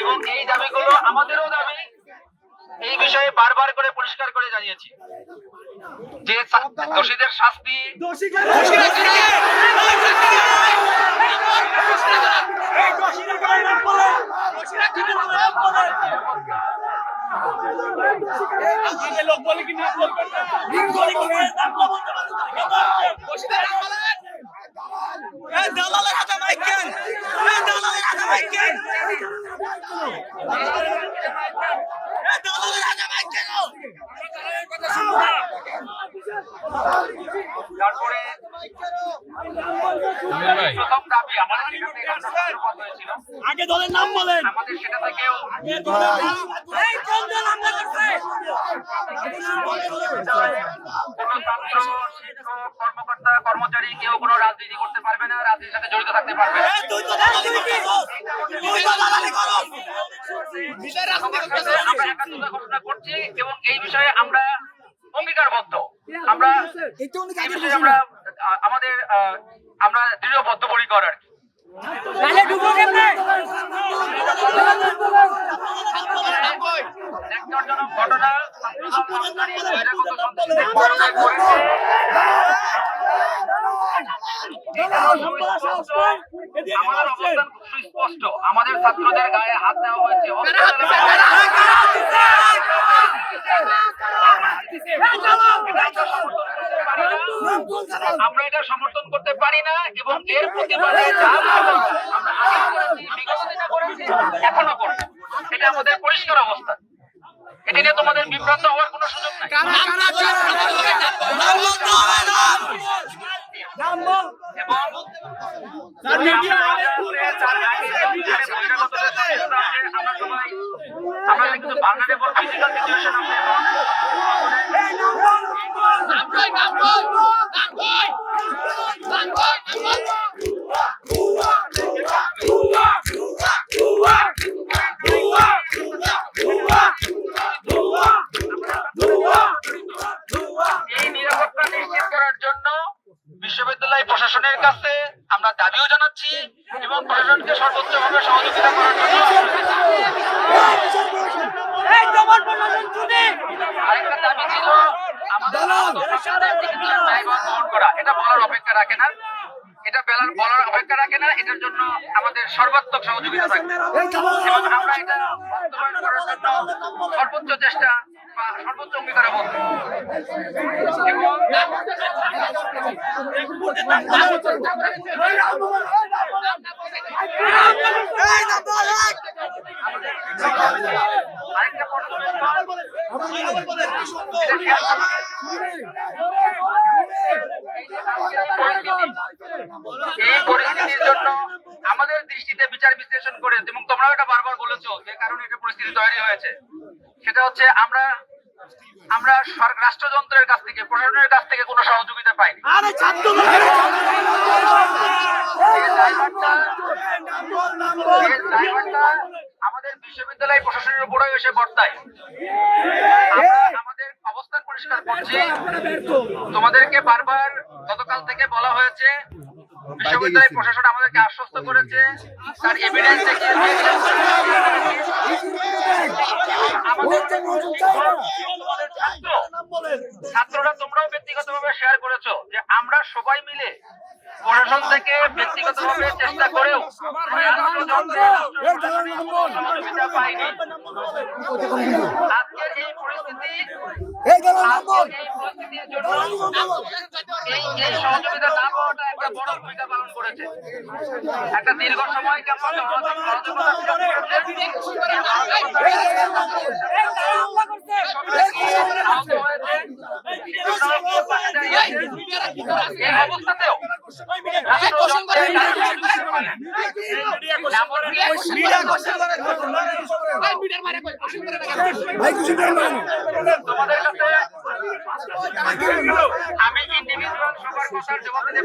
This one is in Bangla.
এবং এই দাবিগুলো আমাদেরও দাবি। এই বিষয়ে বারবার করে পরিষ্কার করে জানিয়েছি যে দোষীদের শাস্তি লোক বলে কি তারপরে প্রথম দাবি আগে দলের নাম বলেন, আমাদের সেটা থেকেও কর্মকর্তা কর্মচারী কেউ কোনো রাজনীতি করতে পারবে না, রাজনীতির সাথে জড়িত থাকতে পারবে না। ঘোষণা করছি এবং এই বিষয়ে আমরা অঙ্গীকারবদ্ধ, আমরা আমাদের আমরা দৃঢ় বদ্ধপরিকর আর ঘটনা সুস্পষ্ট। আমাদের ছাত্রদের গায়ে হাত দেওয়া হয়েছে, আমরা এটা সমর্থন করতে পারি না এবং এর প্রতিবাদে এখনো করবো, এটা আমাদের পরিষ্কার অবস্থা। এটা নিয়ে তোমাদের বিভ্রান্ত হওয়ার কোনো সুযোগ নাই। আমরা কিন্তু বাংলাদেশের ফিজিক্যাল সিচুয়েশন বিশ্ববিদ্যালয় প্রশাসনের কাছে আমরা দাবিও জানাচ্ছি এবং প্রশাসনকে সর্বোচ্চভাবে সহযোগিতা করার জন্য আরেকটা দাবি ছিল আমাদের গ্রহণ করা। এটা বলার অপেক্ষা রাখে না, এটা বলার অপেক্ষা রাখে না, এটার জন্য আমাদের সর্বাত্মক সহযোগিতা থাকবে এবং আমরা এটা বাস্তবায়ন করার জন্য সর্বোচ্চ চেষ্টা বা সর্বোচ্চ অঙ্গীকারবদ্ধ। এবং আরেকটা শেয়ার করুন। এই পরিস্থিতির জন্য আমাদের দৃষ্টিতে বিচার বিশ্লেষণ করে, এবং তোমরাও এটা বারবার বলেছো যে কারণে এটা পরিস্থিতি তৈরি হয়েছে, সেটা হচ্ছে আমরা রাষ্ট্রযন্ত্রের কাছ থেকে, প্রশাসনের কাছ থেকে কোনো সহযোগিতা পাইনি। আমাদের বিশ্ববিদ্যালয় প্রশাসনের উপরেও এসে বর্তায়। আমরা আমাদের অবস্থান পরিষ্কার করছি। তোমাদেরকে বারবার গতকাল থেকে বলা হয়েছে, বিশ্ববিদ্যালয় প্রশাসন আমাদেরকে আশ্বস্ত করেছে, তার এভিডেন্স ছাত্ররা তোমরাও ব্যক্তিগতভাবে শেয়ার করেছো যে আমরা সবাই মিলে প্রশাসন থেকে ব্যক্তিগতভাবে চেষ্টা করেও সহযোগিতা পাইনি। আজকের এই পরিস্থিতির জন্য এই সহযোগিতা না পাওয়াটা একটা বড় ভূমিকা পালন করেছে। একটা দীর্ঘ সময় কেমন এই অবস্থাতেও তোমাদের কাছে আমি ইন্ডিভিজুয়াল সবার কথার জবাব দিতে